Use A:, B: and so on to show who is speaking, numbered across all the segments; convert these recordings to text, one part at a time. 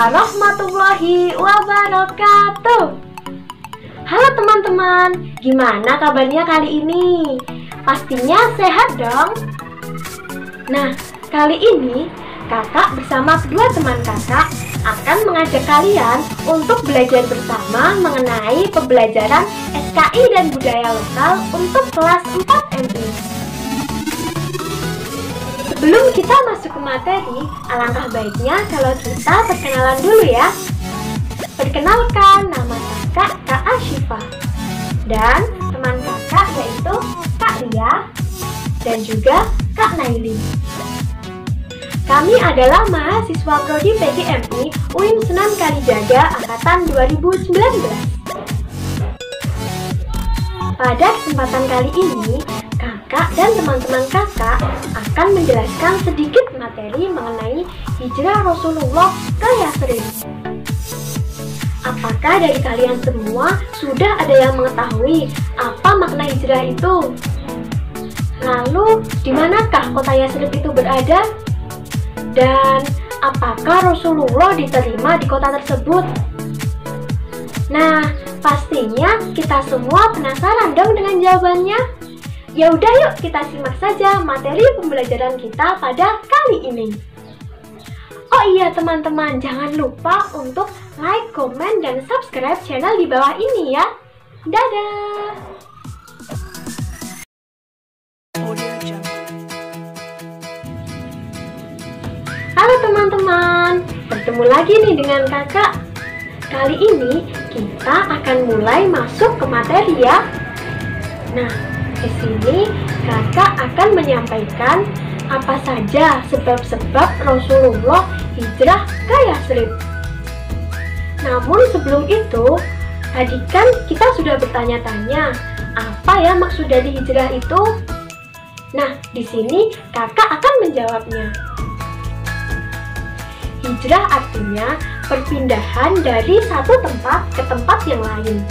A: warahmatullahi wabarakatuh. Halo teman-teman, gimana kabarnya kali ini? Pastinya sehat dong. Nah, kali ini kakak bersama kedua teman kakak akan mengajak kalian untuk belajar bersama mengenai pembelajaran SKI dan budaya lokal untuk kelas 4 MI. Sebelum kita masuk ke materi, alangkah baiknya kalau kita perkenalan dulu ya. Perkenalkan, nama kakak Kak Ashifa dan teman kakak yaitu Kak Lia dan juga Kak Naili. Kami adalah mahasiswa Prodi PGMI UIN Sunan Kalijaga angkatan 2019. Pada kesempatan kali ini, kakak dan teman-teman kakak akan menjelaskan sedikit materi mengenai hijrah Rasulullah ke Yathrib. Apakah dari kalian semua sudah ada yang mengetahui apa makna hijrah itu? Lalu, di manakah kota Yathrib itu berada? Dan apakah Rasulullah diterima di kota tersebut? Nah, pastinya kita semua penasaran dong dengan jawabannya. Ya udah yuk kita simak saja materi pembelajaran kita pada kali ini. Oh iya teman-teman, jangan lupa untuk like, komen, dan subscribe channel di bawah ini ya. Dadah! Halo teman-teman, bertemu lagi nih dengan kakak. Kali ini kita akan mulai masuk ke materi ya. Nah, di sini kakak akan menyampaikan apa saja sebab-sebab Rasulullah hijrah ke Yathrib. Namun sebelum itu, tadi kan kita sudah bertanya-tanya, apa ya maksud dari hijrah itu? Nah, di sini kakak akan menjawabnya. Hijrah artinya perpindahan dari satu tempat ke tempat yang lain.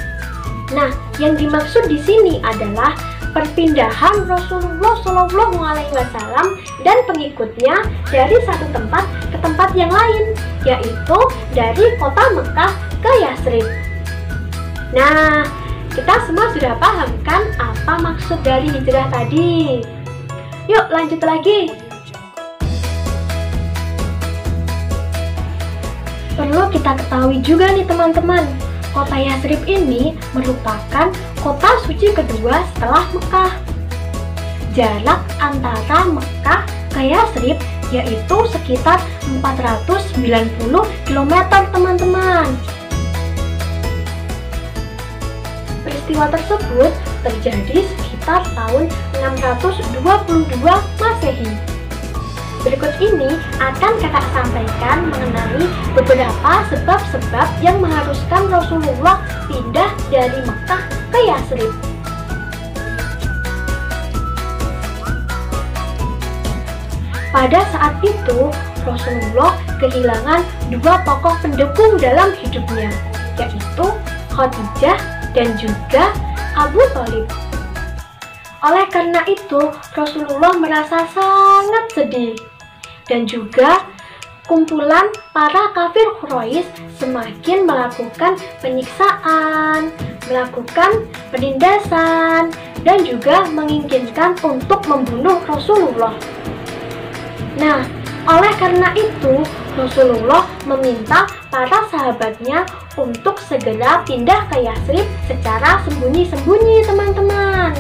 A: Nah, yang dimaksud di sini adalah perpindahan Rasulullah SAW dan pengikutnya dari satu tempat ke tempat yang lain, yaitu dari kota Mekah ke Yathrib. Nah, kita semua sudah paham kan apa maksud dari hijrah tadi? Yuk lanjut lagi. Perlu kita ketahui juga nih teman-teman, kota Yathrib ini merupakan kota suci kedua setelah Mekah. Jarak antara Mekah ke Yathrib yaitu sekitar 490 km teman-teman. Peristiwa tersebut terjadi sekitar tahun 622 Masehi. Berikut ini akan kakak sampaikan mengenai beberapa sebab-sebab yang mengharuskan Rasulullah pindah dari Mekah ke Yathrib. Pada saat itu, Rasulullah kehilangan dua tokoh pendukung dalam hidupnya, yaitu Khadijah dan juga Abu Thalib. Oleh karena itu, Rasulullah merasa sangat sedih. Dan juga kumpulan para kafir Quraisy semakin melakukan penyiksaan, melakukan penindasan, dan juga menginginkan untuk membunuh Rasulullah. Nah, oleh karena itu, Rasulullah meminta para sahabatnya untuk segera pindah ke Yathrib secara sembunyi-sembunyi teman-teman.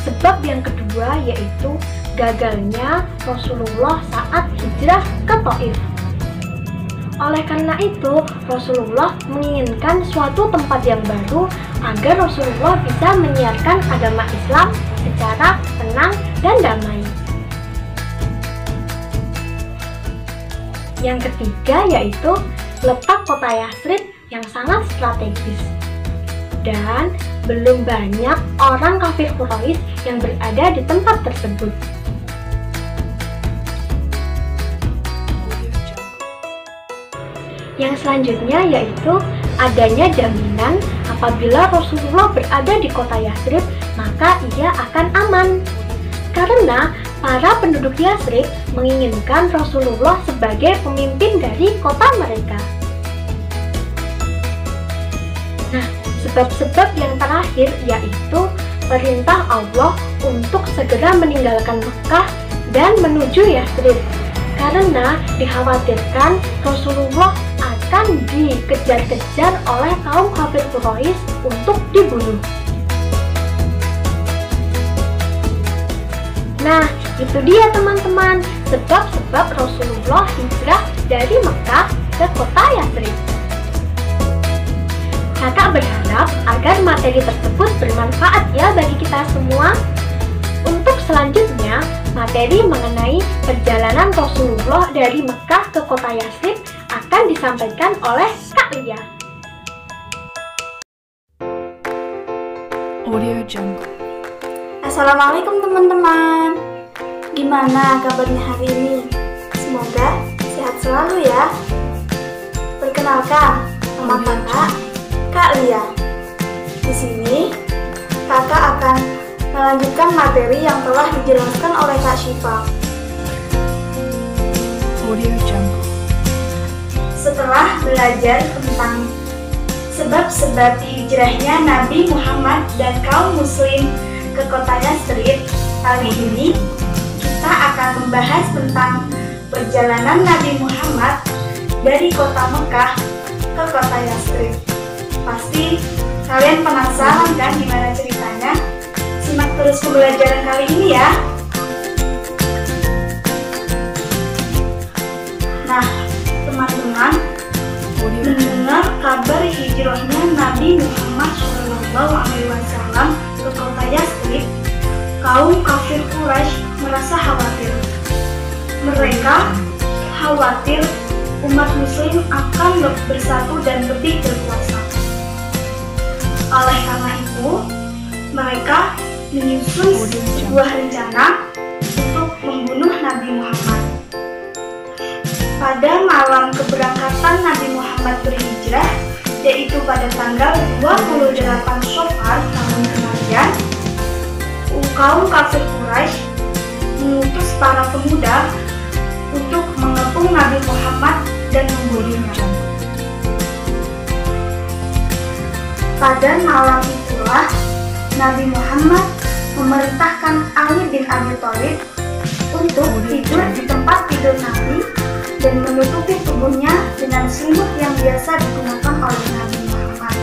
A: Sebab yang kedua yaitu gagalnya Rasulullah saat hijrah ke Taif. Oleh karena itu, Rasulullah menginginkan suatu tempat yang baru agar Rasulullah bisa menyiarkan agama Islam secara tenang dan damai. Yang ketiga yaitu letak kota Yathrib yang sangat strategis. Dan belum banyak orang kafir Quraisy yang berada di tempat tersebut. Yang selanjutnya yaitu adanya jaminan apabila Rasulullah berada di kota Yathrib, maka ia akan aman. Karena para penduduk Yatsrib menginginkan Rasulullah sebagai pemimpin dari kota mereka. Nah, sebab-sebab yang terakhir yaitu perintah Allah untuk segera meninggalkan Mekah dan menuju Yatsrib, karena dikhawatirkan Rasulullah akan dikejar-kejar oleh kaum kafir Quraisy untuk dibunuh. Nah, itu dia teman-teman, sebab-sebab Rasulullah hijrah dari Mekah ke kota Yatsrib. Kakak berharap agar materi tersebut bermanfaat ya bagi kita semua. Untuk selanjutnya, materi mengenai perjalanan Rasulullah dari Mekah ke kota Yatsrib akan disampaikan oleh Kak Lia.
B: Audio Jungle.
C: Assalamualaikum teman-teman. Gimana kabarnya hari ini? Semoga sehat selalu ya. Perkenalkan, nama kakak Kak Lia. Di sini kakak akan melanjutkan materi yang telah dijelaskan oleh Kak Syifa.
B: Audio Jungle.
C: Setelah belajar tentang sebab-sebab hijrahnya Nabi Muhammad dan kaum muslim ke kota Yatsrib, kali ini kita akan membahas tentang perjalanan Nabi Muhammad dari kota Mekah ke kota Yatsrib. Pasti kalian penasaran kan gimana ceritanya? Simak terus pembelajaran kali ini ya. Nah, teman-teman, mendengar kabar hijrahnya Nabi Muhammad SAW ke kota Yatsrib, kaum kafir Quraisy merasa khawatir. Mereka khawatir umat muslim akan bersatu dan lebih berkuasa. Oleh karena itu, mereka menyusun sebuah rencana untuk membunuh Nabi Muhammad. Pada malam keberangkatan Nabi Muhammad berhijrah, yaitu pada tanggal 28 Syawal tahun kemudian, kaum kafir Quraisy mengutus para pemuda untuk mengepung Nabi Muhammad dan membunuhnya. Pada malam itulah Nabi Muhammad memerintahkan Ali bin Abi Thalib untuk tidur di tempat tidur Nabi dan menutupi tubuhnya dengan selimut yang biasa digunakan oleh Nabi Muhammad.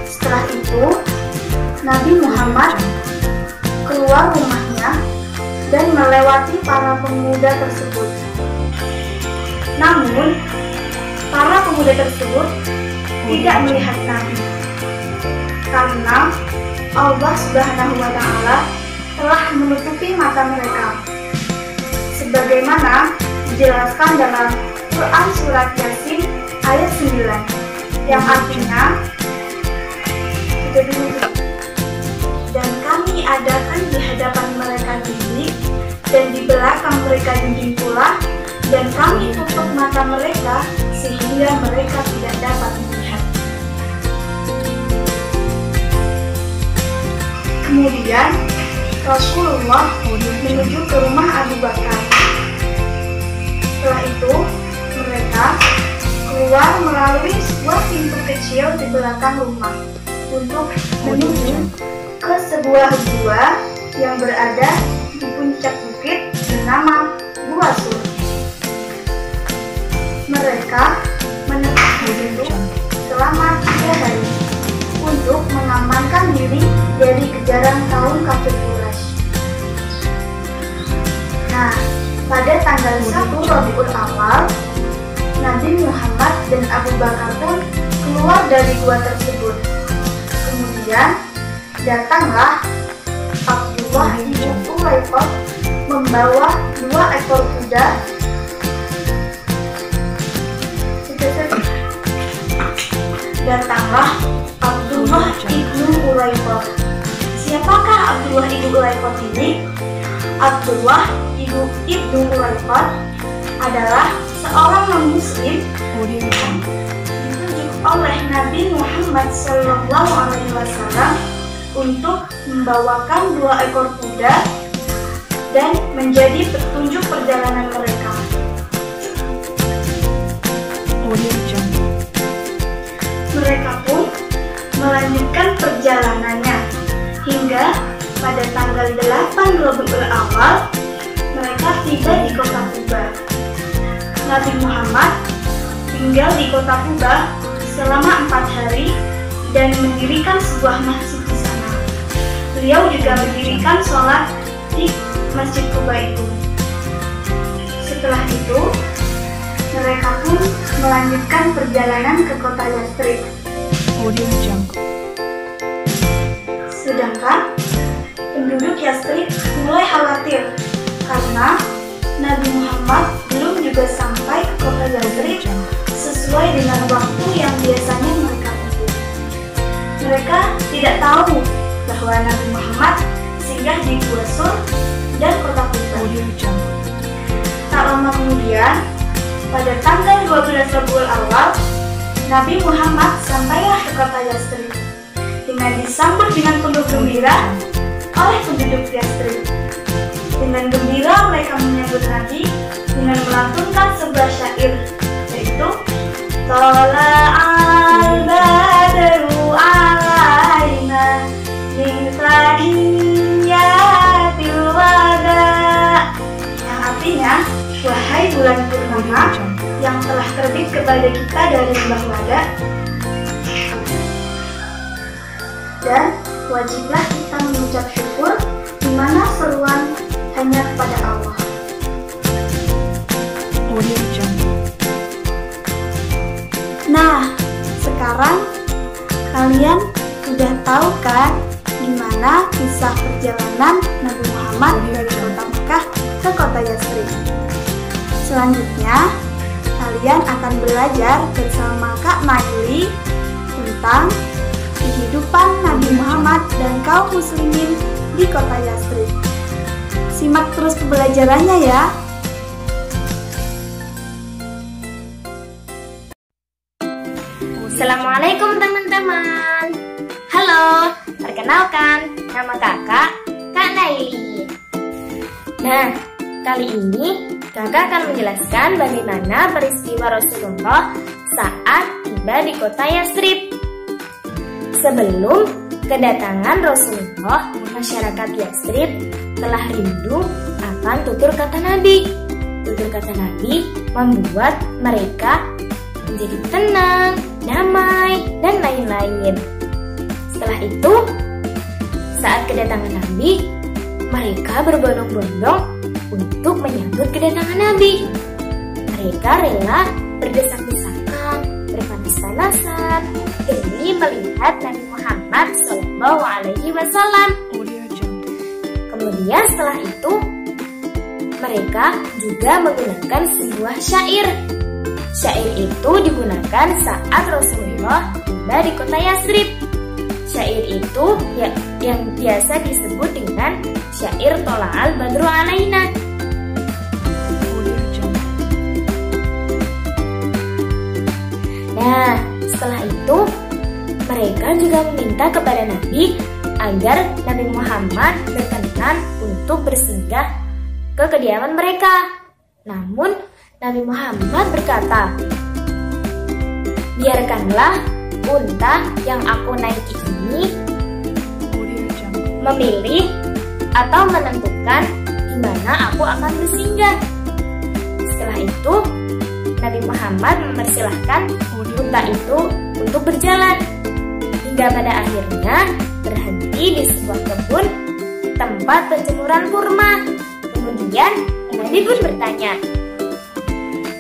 C: Setelah itu, Nabi Muhammad keluar rumahnya dan melewati para pemuda tersebut. Namun, para pemuda tersebut tidak melihat Nabi, karena Allah Subhanahu wa Ta'ala telah menutupi mata mereka, sebagaimana dijelaskan dalam Quran Surat Yasin ayat 9, yang artinya, dan kami adakan di hadapan mereka dinding, dan di belakang mereka dinding pula, dan kami tutup mata mereka sehingga mereka tidak dapat melihat. Kemudian Rasulullah menuju ke rumah Abu Bakar. Setelah itu mereka keluar melalui sebuah pintu kecil di belakang rumah untuk menuju ke sebuah gua yang berada di puncak bukit bernama Gua Sur. Mereka menetap di situ selama 3 hari untuk mengamankan diri dari kejaran kaum kafir Quraisy. Nah, pada tanggal 1 Rabiul Awal, Nabi Muhammad dan Abu Bakar pun keluar dari gua tersebut. Kemudian datanglah Abdullah bin Ulaifah membawa 2 ekor kuda. Datanglah Abdullah ibnu Ulaifah. Siapakah Abdullah ibnu Ulaifah ini? Abdullah ibnu Ulaifah adalah seorang non-muslim yang ditunjuk oleh Nabi Muhammad SAW untuk membawakan 2 ekor kuda dan menjadi petunjuk perjalanan mereka.
B: Audio Jungle.
C: Mereka pun melanjutkan perjalanannya hingga pada tanggal 8 Rabiul Awal mereka tiba di kota Quba. Nabi Muhammad tinggal di kota Quba selama 4 hari dan mendirikan sebuah masjid di sana. Beliau juga mendirikan sholat di Masjid Quba itu. Setelah itu, mereka pun melanjutkan perjalanan ke kota Yathrib.
B: Audio Jungle.
C: Sedangkan penduduk Yathrib mulai khawatir karena Nabi Muhammad belum juga sampai ke kota Yathrib sesuai dengan waktu yang biasanya mereka tempuh. Mereka tidak tahu bahwa Nabi Muhammad singgah di Gua Sur dan kota Quba.
B: Audio Jungle.
C: Tak lama kemudian, pada tanggal 12 Rabiul Awal, Nabi Muhammad sampailah ke kota Yathrib dengan disambut dengan penuh gembira oleh penduduk Yathrib. Dengan gembira mereka menyambut Nabi dengan melantunkan sebuah syair, yaitu Tola'al badru alaina min thaniyatil wada, yang artinya, wahai bulan purnama yang telah terbit kepada kita dari lembah Wada, dan wajiblah kita mengucap syukur di mana seruan hanya kepada Allah.
B: Audio Jungle.
C: Nah, sekarang kalian sudah tahu kan gimana kisah perjalanan Nabi Muhammad dari kota Mekah ke kota Yathrib. Selanjutnya, kalian akan belajar bersama Kak Maili tentang kehidupan Nabi Muhammad dan kaum muslimin di kota Yathrib. Simak terus pembelajarannya ya.
A: Assalamualaikum teman-teman. Halo, perkenalkan nama kakak Kak Naili. Nah, kali ini kakak akan menjelaskan bagaimana peristiwa Rasulullah saat tiba di kota Yathrib. Sebelum kedatangan Rasulullah, masyarakat Yathrib telah rindu akan tutur kata Nabi. Tutur kata Nabi membuat mereka menjadi tenang, damai, dan lain-lain. Setelah itu, saat kedatangan Nabi, mereka berbondong-bondong untuk menyambut kedatangan Nabi. Mereka rela berdesak-desakan, berpanas-panasan demi melihat Nabi Muhammad SAW. Kemudian setelah itu, mereka juga menggunakan sebuah syair. Syair itu digunakan saat Rasulullah tiba di kota Yathrib. Syair itu yang biasa disebut dengan syair Tola'al badru alaina. Nah, setelah itu mereka juga meminta kepada Nabi agar Nabi Muhammad berkenan untuk bersinggah ke kediaman mereka. Namun Nabi Muhammad berkata, biarkanlah unta yang aku naiki ini memilih atau menentukan di mana aku akan bersinggah. Setelah itu, Nabi Muhammad mempersilahkan unta itu untuk berjalan hingga pada akhirnya berhenti di sebuah kebun tempat penjemuran kurma. Kemudian Nabi pun bertanya,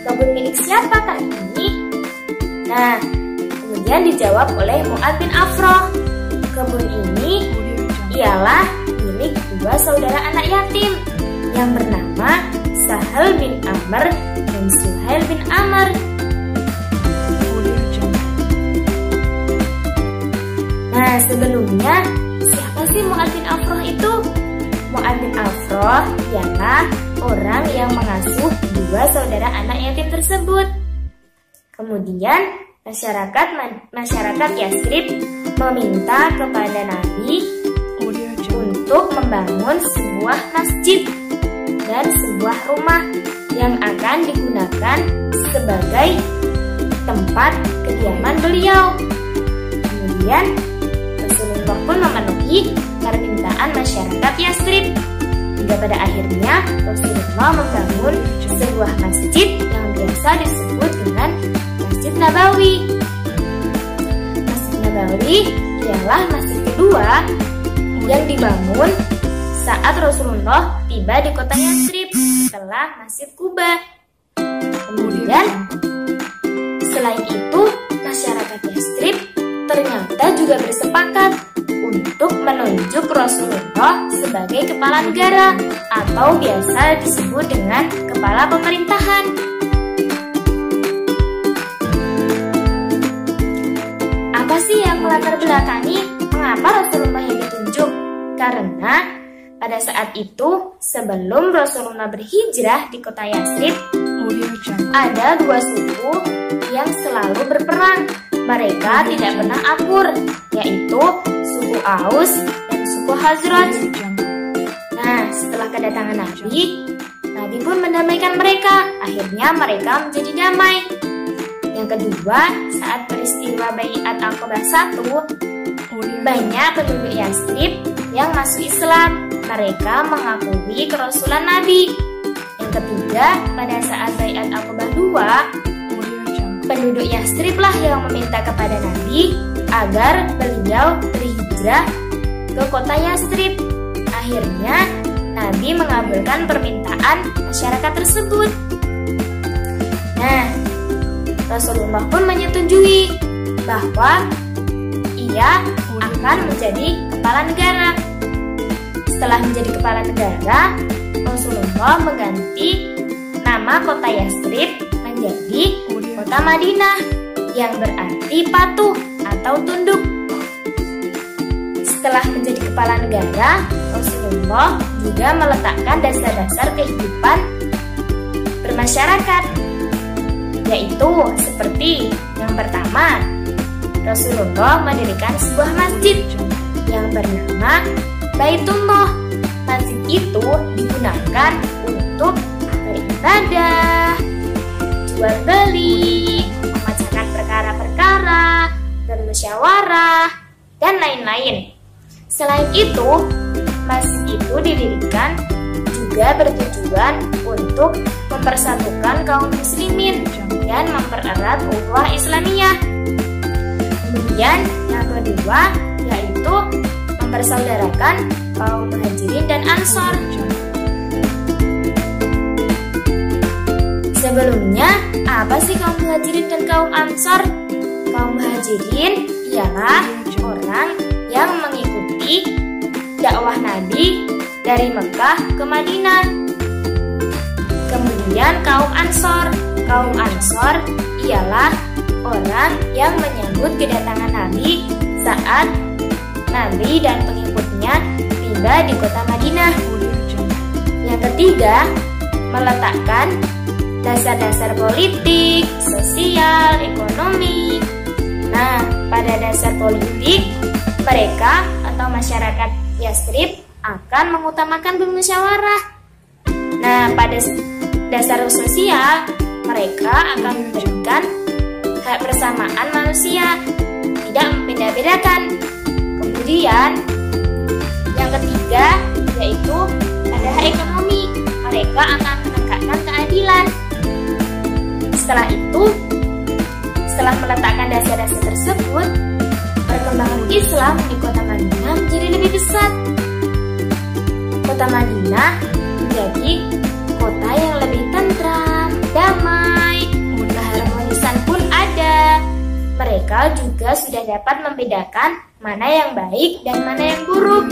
A: kebun milik siapa kali ini? Nah, kemudian dijawab oleh Mu'ad bin Afrah, kebun ini ialah milik dua saudara anak yatim yang bernama Sahal bin Amr dan Suhail bin Amr. Nah, sebelumnya siapa sih Mu'ad bin Afrah itu? Mu'ad bin Afrah ialah orang yang mengasuh dua saudara anak yatim tersebut. Kemudian masyarakat Yathrib meminta kepada Nabi untuk membangun sebuah masjid
D: dan sebuah rumah yang akan digunakan sebagai tempat kediaman beliau. Kemudian Rasulullah pun memenuhi permintaan masyarakat Yathrib, hingga pada akhirnya Rasulullah membangun sebuah masjid yang biasa disebut dengan Masjid Nabawi. Masjid Nabawi ialah masjid kedua yang dibangun saat Rasulullah tiba di kota Yathrib setelah Masjid Quba. Kemudian selain itu, masyarakat Yathrib ternyata juga bersepakat untuk menunjuk Rasulullah sebagai kepala negara atau biasa disebut dengan kepala pemerintahan. Apa sih yang melatar belakangi mengapa Rasulullah yang ditunjuk? Karena pada saat itu, sebelum Rasulullah berhijrah di kota Yathrib, ada dua suku yang selalu berperang. Mereka tidak pernah akur, yaitu suku Aus dan suku Khazraj. Nah, setelah kedatangan Nabi pun mendamaikan mereka. Akhirnya mereka menjadi damai. Yang kedua, saat peristiwa Baiat Aqabah 1, banyak penduduk Yathrib yang masuk Islam. Mereka mengakui kerasulan Nabi. Yang ketiga, pada saat Baiat Aqabah 2, penduduk Yathrib lah yang meminta kepada Nabi agar beliau berhijrah ke kota Yathrib. Akhirnya Nabi mengabulkan permintaan masyarakat tersebut. Nah, Rasulullah pun menyetujui bahwa ia akan menjadi kepala negara. Setelah menjadi kepala negara, Rasulullah mengganti nama kota Yathrib menjadi kota Madinah, yang berarti patuh atau tunduk. Setelah menjadi kepala negara, Rasulullah juga meletakkan dasar-dasar kehidupan bermasyarakat, yaitu seperti yang pertama, Rasulullah mendirikan sebuah masjid yang bernama Baitullah. Masjid itu digunakan untuk beribadah, jual beli, memecahkan perkara-perkara, bermusyawarah, dan lain-lain. Selain itu, masjid itu didirikan juga bertujuan untuk mempersatukan kaum muslimin dan mempererat ukhuwah Islamiyah. Kemudian yang kedua yaitu mempersaudarakan kaum Muhajirin dan Ansor. Sebelumnya, apa sih kaum Muhajirin dan kaum Ansor? Kaum Muhajirin ialah orang yang mengikuti dakwah Nabi dari Mekah ke Madinah. Kemudian kaum Ansor ialah orang yang menyambut kedatangan Nabi saat Nabi dan pengikutnya tiba di kota Madinah. Yang ketiga, meletakkan dasar-dasar politik, sosial, ekonomi. Nah, pada dasar politik, mereka atau masyarakat Yathrib akan mengutamakan bermusyawarah. Nah, pada dasar sosial, mereka akan memberikan hak persamaan manusia, tidak membeda-bedakan. Kemudian, yang ketiga yaitu pada hak ekonomi, mereka akan menegakkan keadilan. Setelah itu, setelah meletakkan dasar-dasar tersebut, perkembangan Islam di kota Madinah menjadi lebih pesat. Kota Madinah menjadi kota yang lebih tentram, damai, keharmonisan pun ada. Mereka juga sudah dapat membedakan mana yang baik dan mana yang buruk.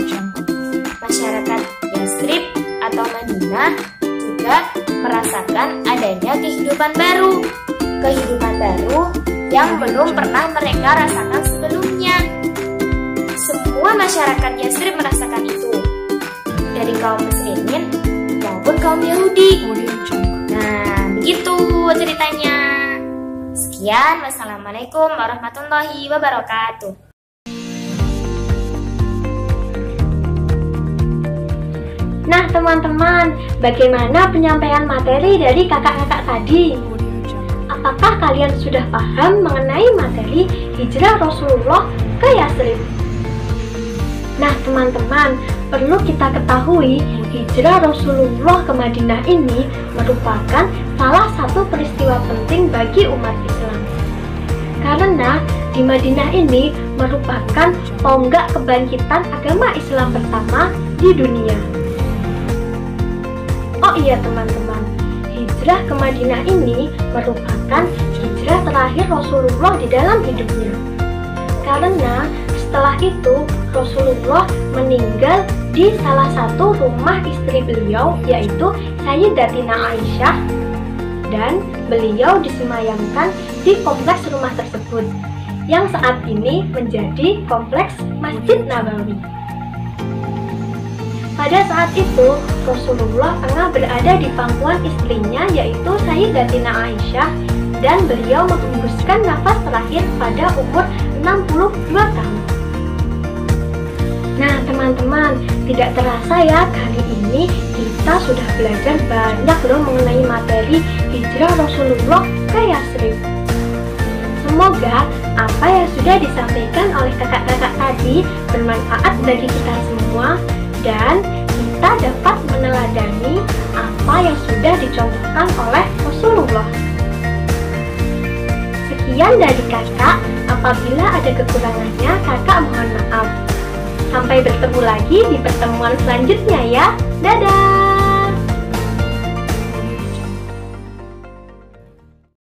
D: Masyarakat Yathrib atau Madinah juga merasakan adanya kehidupan baru yang belum pernah mereka rasakan sebelumnya. Semua masyarakat Yathrib merasakan itu, dari kaum muslimin maupun kaum Yahudi. Nah, begitu ceritanya. Sekian, wassalamualaikum warahmatullahi wabarakatuh.
A: Nah teman-teman, bagaimana penyampaian materi dari kakak-kakak tadi? Apakah kalian sudah paham mengenai materi hijrah Rasulullah ke Yathrib? Nah teman-teman, perlu kita ketahui hijrah Rasulullah ke Madinah ini merupakan salah satu peristiwa penting bagi umat Islam. Karena di Madinah ini merupakan tonggak kebangkitan agama Islam pertama di dunia. Oh iya teman-teman, hijrah ke Madinah ini merupakan hijrah terakhir Rasulullah di dalam hidupnya. Karena setelah itu Rasulullah meninggal di salah satu rumah istri beliau, yaitu Sayyidatina Aisyah, dan beliau disemayamkan di kompleks rumah tersebut yang saat ini menjadi kompleks Masjid Nabawi. Pada saat itu Rasulullah tengah berada di pangkuan istrinya, yaitu Sayyidatina Aisyah, dan beliau menghembuskan nafas terakhir pada umur 62 tahun. Nah teman-teman, tidak terasa ya, kali ini kita sudah belajar banyak loh mengenai materi hijrah Rasulullah ke Yathrib. Semoga apa yang sudah disampaikan oleh kakak-kakak tadi bermanfaat bagi kita semua, dan kita dapat meneladani apa yang sudah dicontohkan oleh Rasulullah. Sekian dari kakak, apabila ada kekurangannya kakak mohon maaf. Sampai bertemu lagi di pertemuan selanjutnya ya. Dadah!